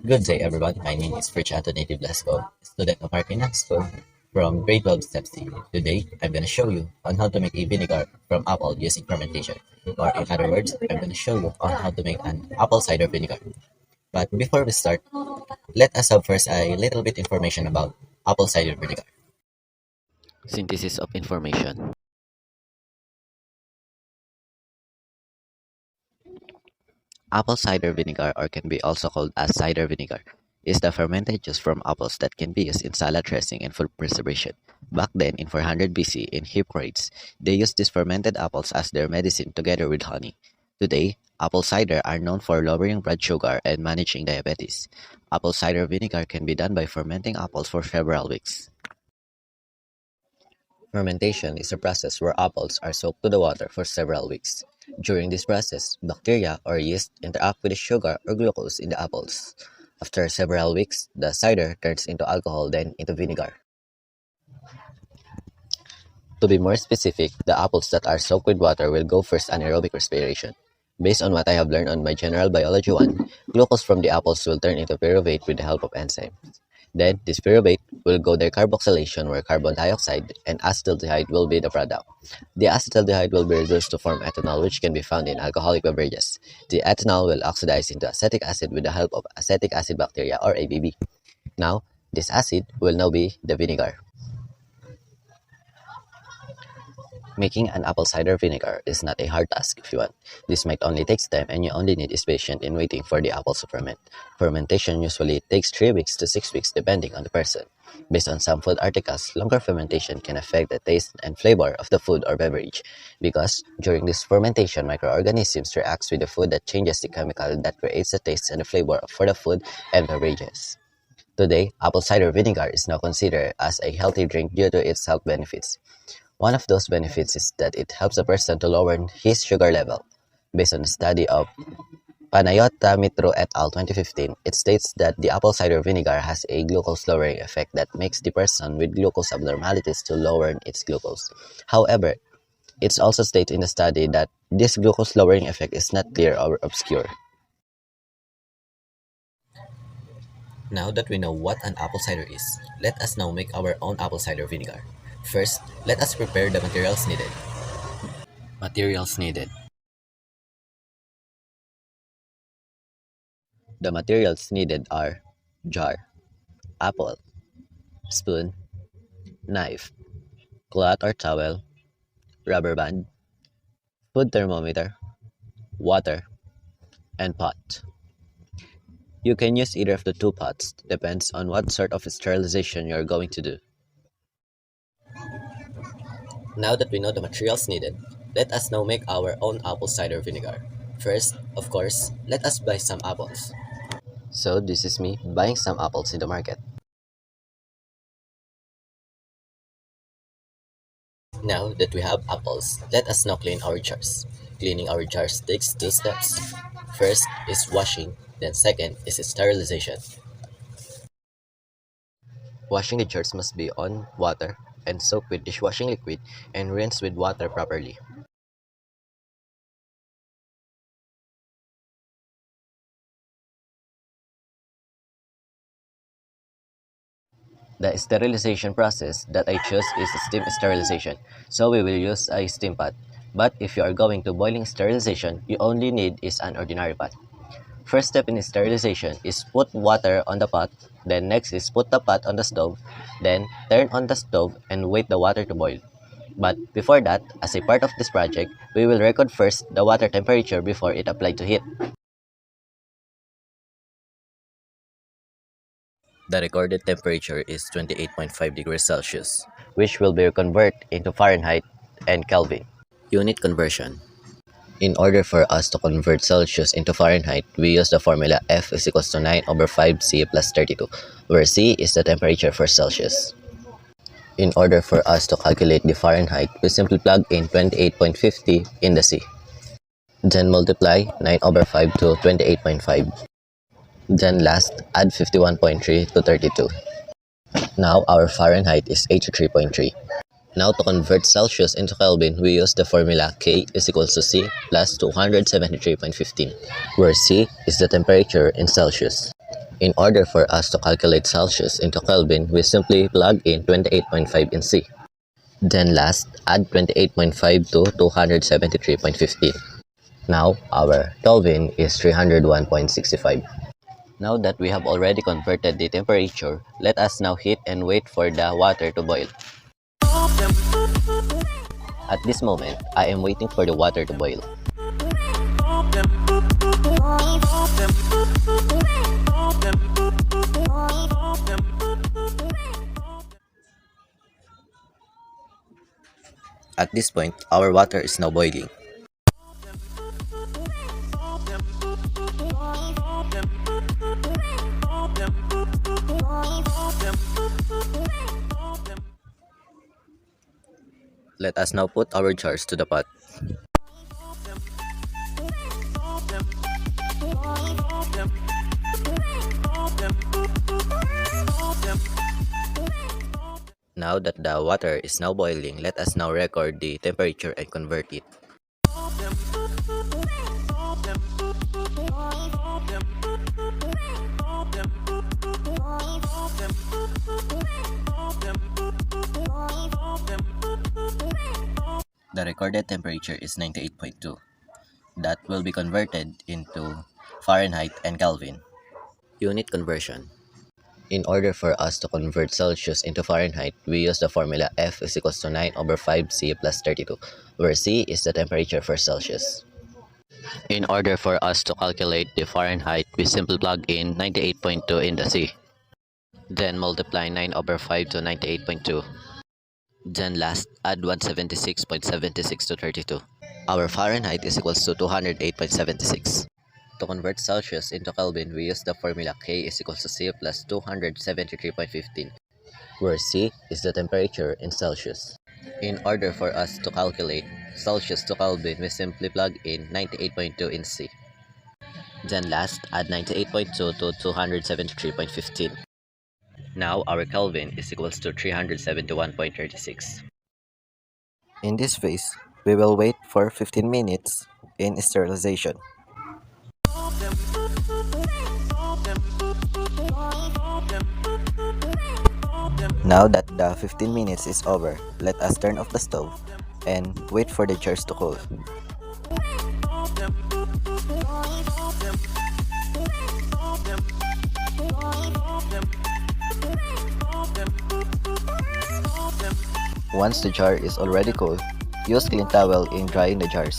Good day, everyone. My name is Rich Anthony de Blasco, student of Marketing School from grade 12 Step C. Today, I'm going to show you on how to make a vinegar from apple using fermentation. Or in other words, I'm going to show you on how to make an apple cider vinegar. But before we start, let us have first a little bit information about apple cider vinegar. Synthesis of information. Apple cider vinegar, or can be also called as cider vinegar, is the fermented juice from apples that can be used in salad dressing and food preservation. Back then, in 400 BC, in Hippocrates, they used these fermented apples as their medicine together with honey. Today, apple cider are known for lowering blood sugar and managing diabetes. Apple cider vinegar can be done by fermenting apples for several weeks. Fermentation is a process where apples are soaked to the water for several weeks. During this process, bacteria or yeast interact with the sugar or glucose in the apples. After several weeks, the cider turns into alcohol, then into vinegar. To be more specific, the apples that are soaked with water will go first anaerobic respiration. Based on what I have learned on my General Biology 1, glucose from the apples will turn into pyruvate with the help of enzymes. Then, this pyruvate will go their carboxylation where carbon dioxide and acetaldehyde will be the product. The acetaldehyde will be reduced to form ethanol, which can be found in alcoholic beverages. The ethanol will oxidize into acetic acid with the help of acetic acid bacteria or ABB. Now, this acid will now be the vinegar. Making an apple cider vinegar is not a hard task if you want. This might only take time and you only need is patient in waiting for the apples to ferment. Fermentation usually takes 3 weeks to 6 weeks depending on the person. Based on some food articles, longer fermentation can affect the taste and flavor of the food or beverage because during this fermentation, microorganisms react with the food that changes the chemical that creates the taste and the flavor for the food and beverages. Today, apple cider vinegar is now considered as a healthy drink due to its health benefits. One of those benefits is that it helps a person to lower his sugar level. Based on the study of Panayota Mitro et al. 2015, it states that the apple cider vinegar has a glucose lowering effect that makes the person with glucose abnormalities to lower its glucose. However, it's also stated in the study that this glucose lowering effect is not clear or obscure. Now that we know what an apple cider is, let us now make our own apple cider vinegar. First, let us prepare the materials needed. Materials needed. The materials needed are jar, apple, spoon, knife, cloth or towel, rubber band, food thermometer, water, and pot. You can use either of the two pots, depends on what sort of sterilization you are going to do. Now that we know the materials needed, let us now make our own apple cider vinegar. First, of course, let us buy some apples. So this is me buying some apples in the market. Now that we have apples, let us now clean our jars. Cleaning our jars takes 2 steps. First is washing, then second is sterilization. Washing the jars must be on water and soak with dishwashing liquid and rinse with water properly. The sterilization process that I choose is steam sterilization, so we will use a steam pot. But if you are going to boiling sterilization, you only need is an ordinary pot. First step in sterilization is put water on the pot, then next is put the pot on the stove, then turn on the stove and wait the water to boil. But before that, as a part of this project, we will record first the water temperature before it applied to heat. The recorded temperature is 28.5 degrees Celsius, which will be converted into Fahrenheit and Kelvin. Unit conversion. In order for us to convert Celsius into Fahrenheit, we use the formula F is equals to 9 over 5 C plus 32, where C is the temperature for Celsius. In order for us to calculate the Fahrenheit, we simply plug in 28.50 in the C. Then multiply 9 over 5 to 28.5. Then last, add 51.3 to 32. Now our Fahrenheit is 83.3. Now to convert Celsius into Kelvin, we use the formula K is equals to C plus 273.15, where C is the temperature in Celsius. In order for us to calculate Celsius into Kelvin, we simply plug in 28.5 in C. Then last, add 28.5 to 273.15. Now, our Kelvin is 301.65. Now that we have already converted the temperature, let us now heat and wait for the water to boil. At this moment, I am waiting for the water to boil. At this point, our water is now boiling. Let us now put our jars to the pot. Now that the water is now boiling, let us now record the temperature and convert it. The recorded temperature is 98.2. That will be converted into Fahrenheit and Kelvin. Unit conversion. In order for us to convert Celsius into Fahrenheit, we use the formula F is equals to 9 over 5 C plus 32, where C is the temperature for Celsius. In order for us to calculate the Fahrenheit, we simply plug in 98.2 in the C. Then multiply 9 over 5 to 98.2. Then last, add 176.76 to 32. Our Fahrenheit is equals to 208.76. To convert Celsius into Kelvin, we use the formula K is equals to C plus 273.15, where C is the temperature in Celsius. In order for us to calculate Celsius to Kelvin, we simply plug in 98.2 in C. Then last, add 98.2 to 273.15. Now our Kelvin is equals to 371.36. In this phase, we will wait for 15 minutes in sterilization. Now that the 15 minutes is over, let us turn off the stove and wait for the jars to cool. Once the jar is already cold, use clean towel in drying the jars.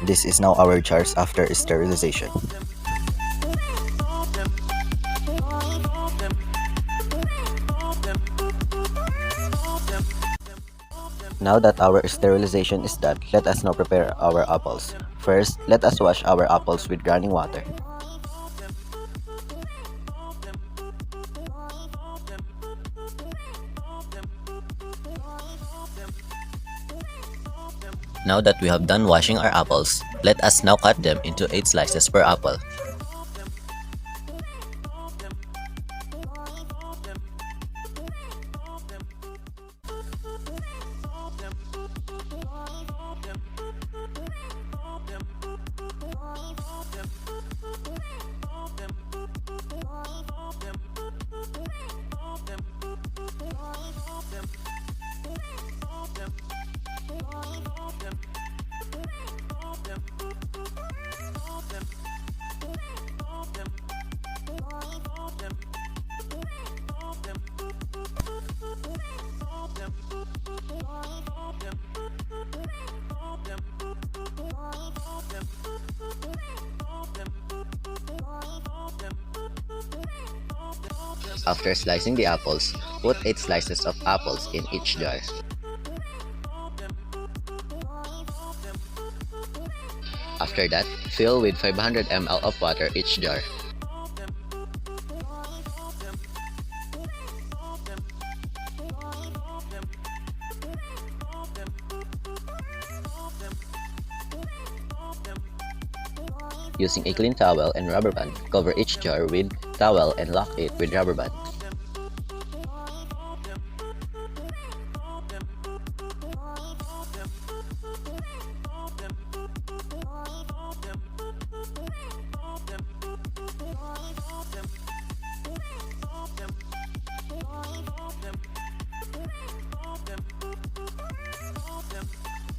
This is now our jars after sterilization. Now that our sterilization is done, let us now prepare our apples. First, let us wash our apples with running water. Now that we have done washing our apples, let us now cut them into 8 slices per apple. After slicing the apples, put 8 slices of apples in each jar. After that, fill with 500 ml of water each jar. Using a clean towel and rubber band, cover each jar with towel and lock it with rubber band.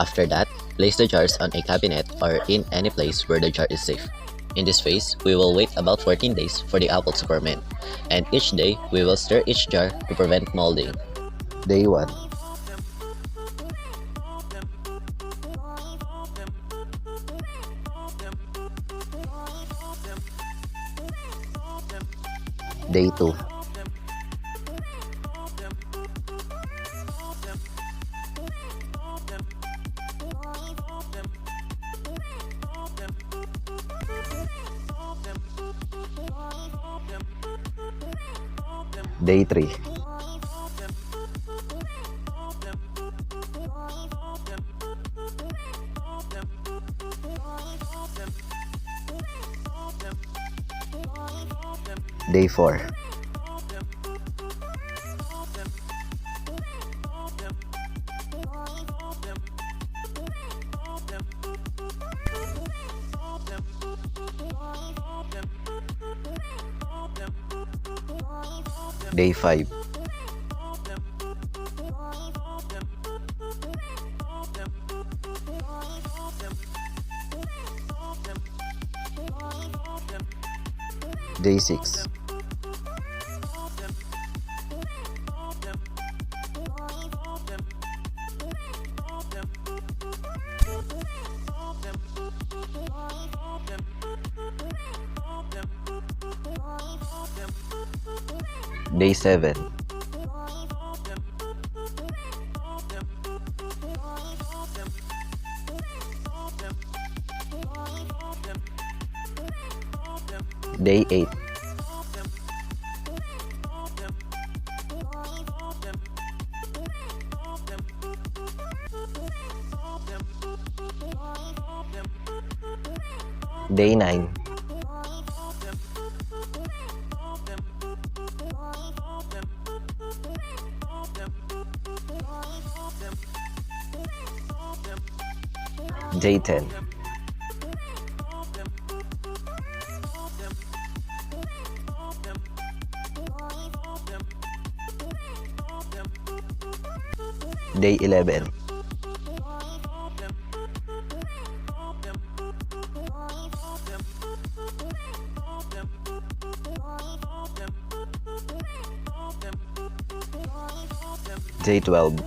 After that, place the jars on a cabinet or in any place where the jar is safe. In this phase, we will wait about 14 days for the apples to ferment, and each day we will stir each jar to prevent molding. Day 1. Day 2. Day 3. Day 4. Day 5. Day 6. Day 7. Day 8. Day 9. Day 10. Day 11. Day 12.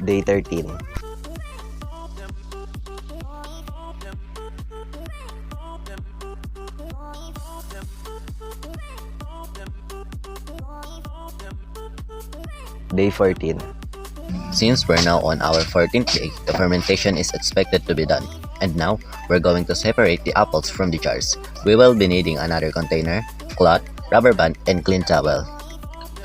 Day 13. Day 14. Since we're now on our 14th day, the fermentation is expected to be done. And now, we're going to separate the apples from the jars. We will be needing another container, cloth, rubber band, and clean towel.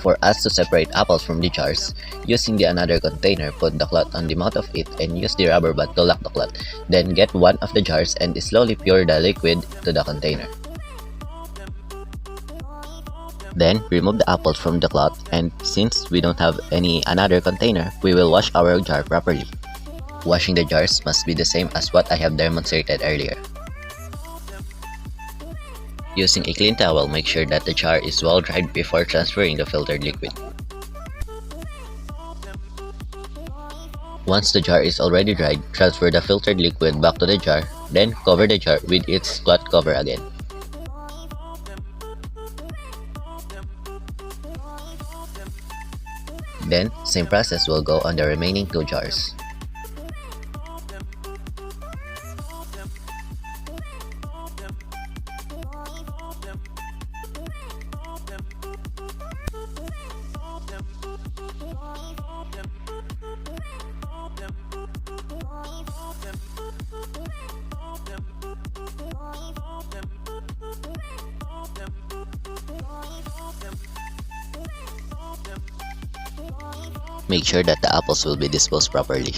For us to separate apples from the jars, using the another container, put the cloth on the mouth of it and use the rubber band to lock the cloth. Then get one of the jars and slowly pour the liquid to the container. Then, remove the apples from the cloth, and since we don't have any another container, we will wash our jar properly. Washing the jars must be the same as what I have demonstrated earlier. Using a clean towel, make sure that the jar is well dried before transferring the filtered liquid. Once the jar is already dried, transfer the filtered liquid back to the jar, then cover the jar with its cloth cover again. Then, same process will go on the remaining 2 jars. Make sure that the apples will be disposed properly.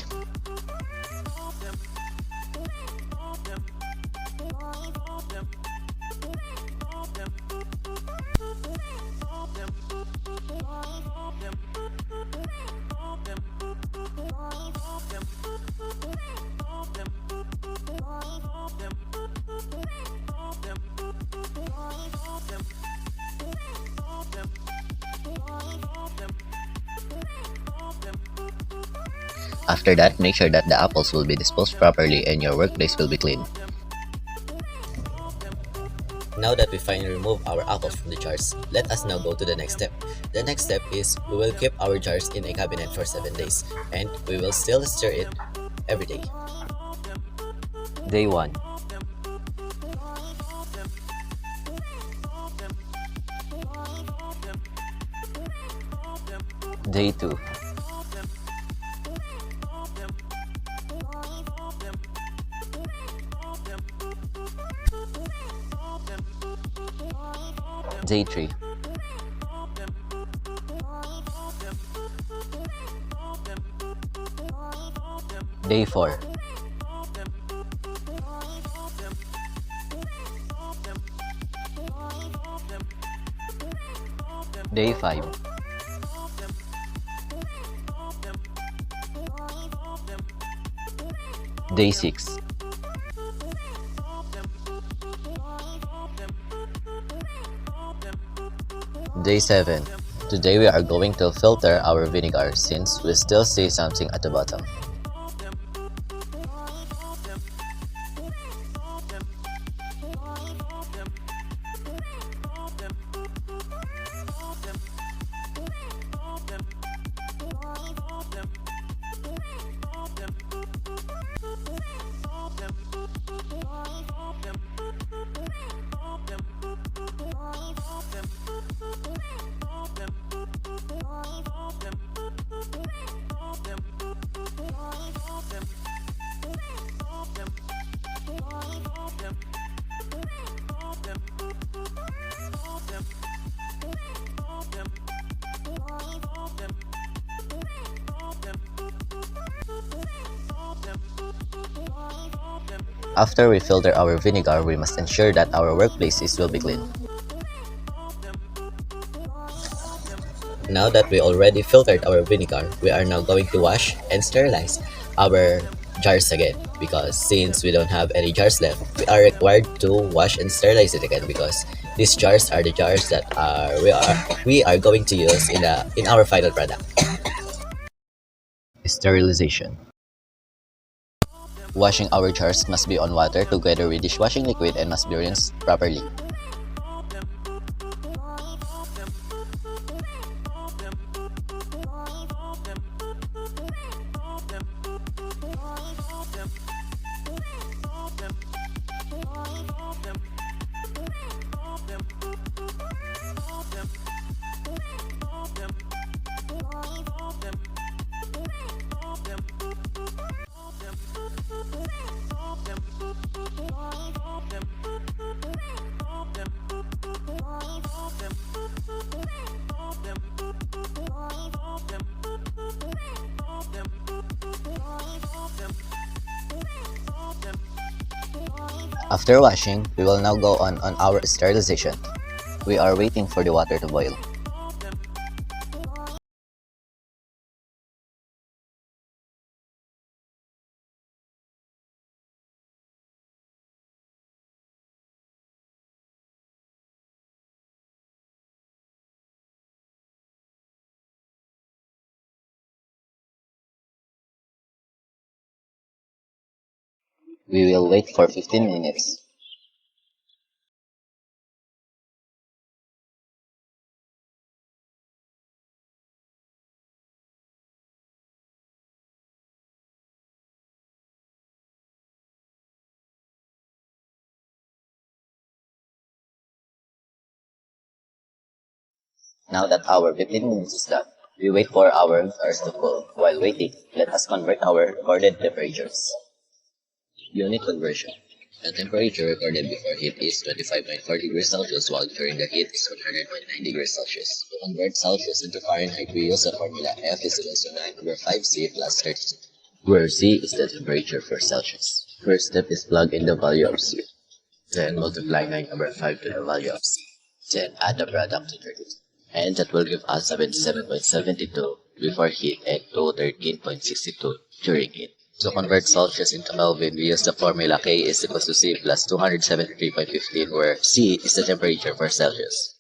After that, make sure that the apples will be disposed properly and your workplace will be clean. Now that we finally remove our apples from the jars, let us now go to the next step. The next step is we will keep our jars in a cabinet for 7 days and we will still stir it every day. Day 1. Day 2. Day 3. Day 4. Day 5. Day 6. Day 7. Today we are going to filter our vinegar since we still see something at the bottom. After we filter our vinegar, we must ensure that our workplaces will be clean. Now that we already filtered our vinegar, we are now going to wash and sterilize our jars again because since we don't have any jars left, we are required to wash and sterilize it again because these jars are the jars that we are going to use in our final product. Sterilization. Washing our jars must be on water together with dishwashing liquid and must be rinsed properly. After washing, we will now go on our sterilization. We are waiting for the water to boil. We will wait for 15 minutes. Now that our 15 minutes is done, we wait for our jars to cool. While waiting, let us convert our recorded temperatures. Unit conversion. The temperature recorded before heat is 25.4 degrees Celsius, while during the heat is 100.9 degrees Celsius. To convert Celsius into Fahrenheit, we use the formula F is equal to 9 over 5C plus 32, where C is the temperature for Celsius. First step is plug in the value of C. Then multiply 9 over 5 to the value of C. Then add the product to 32. And that will give us 77.72 before heat and 213.62 during heat. To convert Celsius into Kelvin, we use the formula K is equal to C plus 273.15, where C is the temperature for Celsius.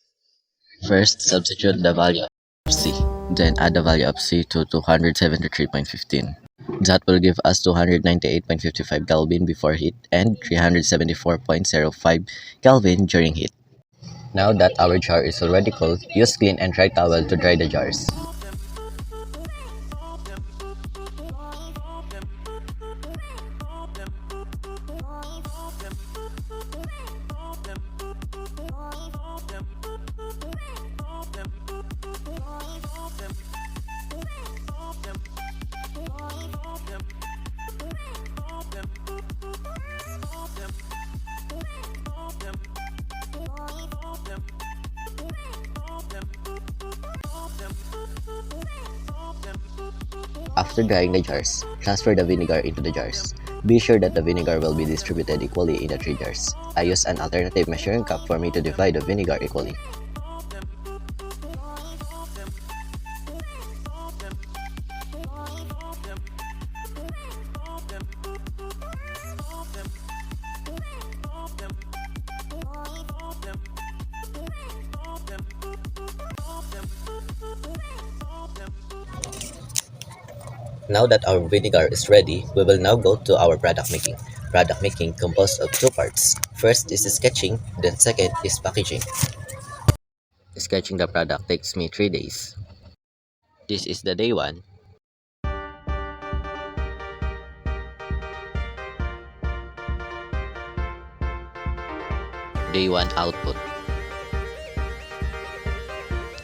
First, substitute the value of C, then add the value of C to 273.15. That will give us 298.55 Kelvin before heat and 374.05 Kelvin during heat. Now that our jar is already cold, use clean and dry towel to dry the jars. After drying the jars, transfer the vinegar into the jars. Be sure that the vinegar will be distributed equally in the 3 jars. I use an alternative measuring cup for me to divide the vinegar equally. Now that our vinegar is ready, we will now go to our product making. Product making composed of 2 parts. First is sketching, then second is packaging. Sketching the product takes me 3 days. This is the day 1, day 1 output.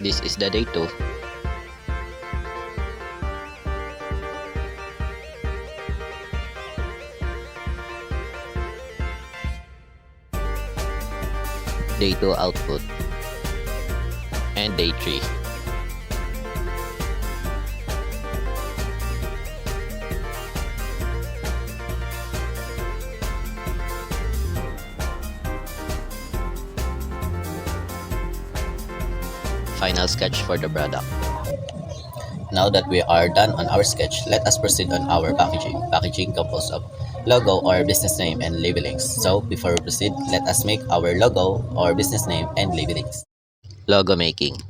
This is the day 2, day 2 output, and day 3. Final sketch for the product. Now that we are done on our sketch, let us proceed on our packaging. Packaging composed of logo or business name and labelings. So before we proceed, let us make our logo or business name and labelings. Logo making.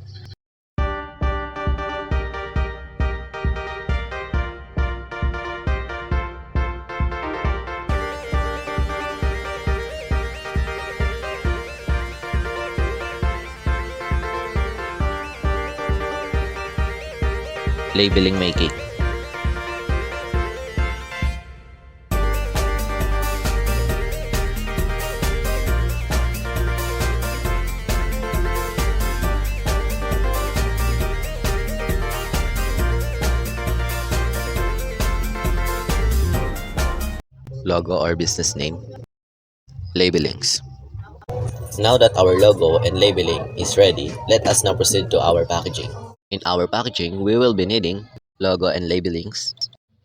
Labeling making. Logo or business name. Labelings. Now that our logo and labeling is ready, let us now proceed to our packaging. In our packaging, we will be needing logo and labelings,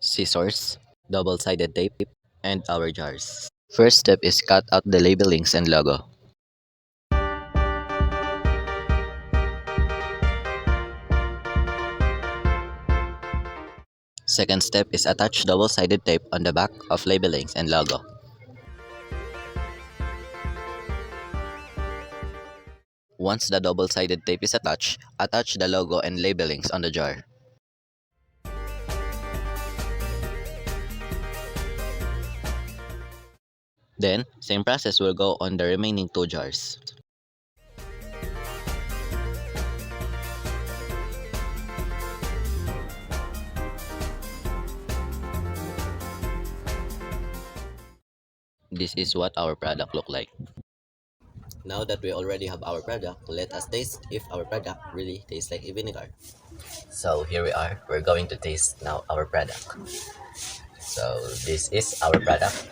scissors, double-sided tape, and our jars. First step is cut out the labelings and logo. Second step is attach double-sided tape on the back of labelings and logo. Once the double-sided tape is attached, attach the logo and labelings on the jar. Then, same process will go on the remaining 2 jars. This is what our product look like. Now that we already have our product, let us taste if our product really tastes like a vinegar. So here we are, we're going to taste now our product. So this is our product.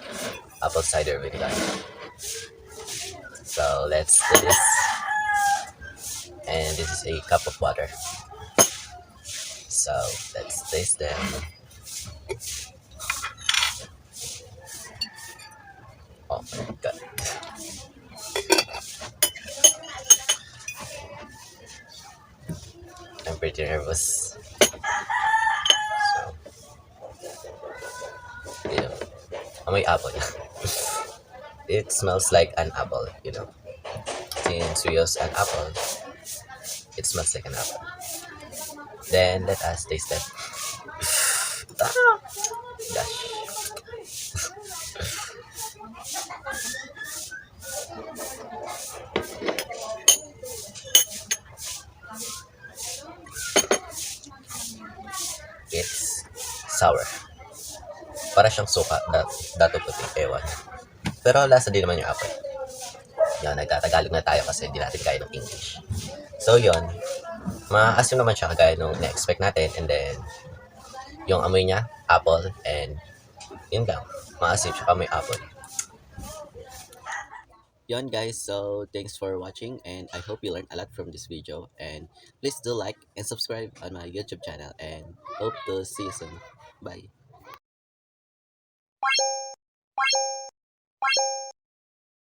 apple cider vinegar. So let's do this. And this is a cup of water. So let's taste them. Oh my god. I'm pretty nervous. So, yeah. Amoy apple. It smells like an apple. Since we use an apple, it smells like an apple. Then let us taste it. Ah, gosh. It's sour. Para siyang suka, dato puti, ewan. Pero lasa din naman yung apple. Yan, nagtatagalog na tayo kasi hindi natin kaya ng English. So yon, maasim naman siya kagaya nung na-expect natin, and then yung amoy niya, apple, and yun lang, maasim siya amoy apple. Yon guys, so thanks for watching and I hope you learned a lot from this video, and please do like and subscribe on my YouTube channel and hope to see you soon. Bye.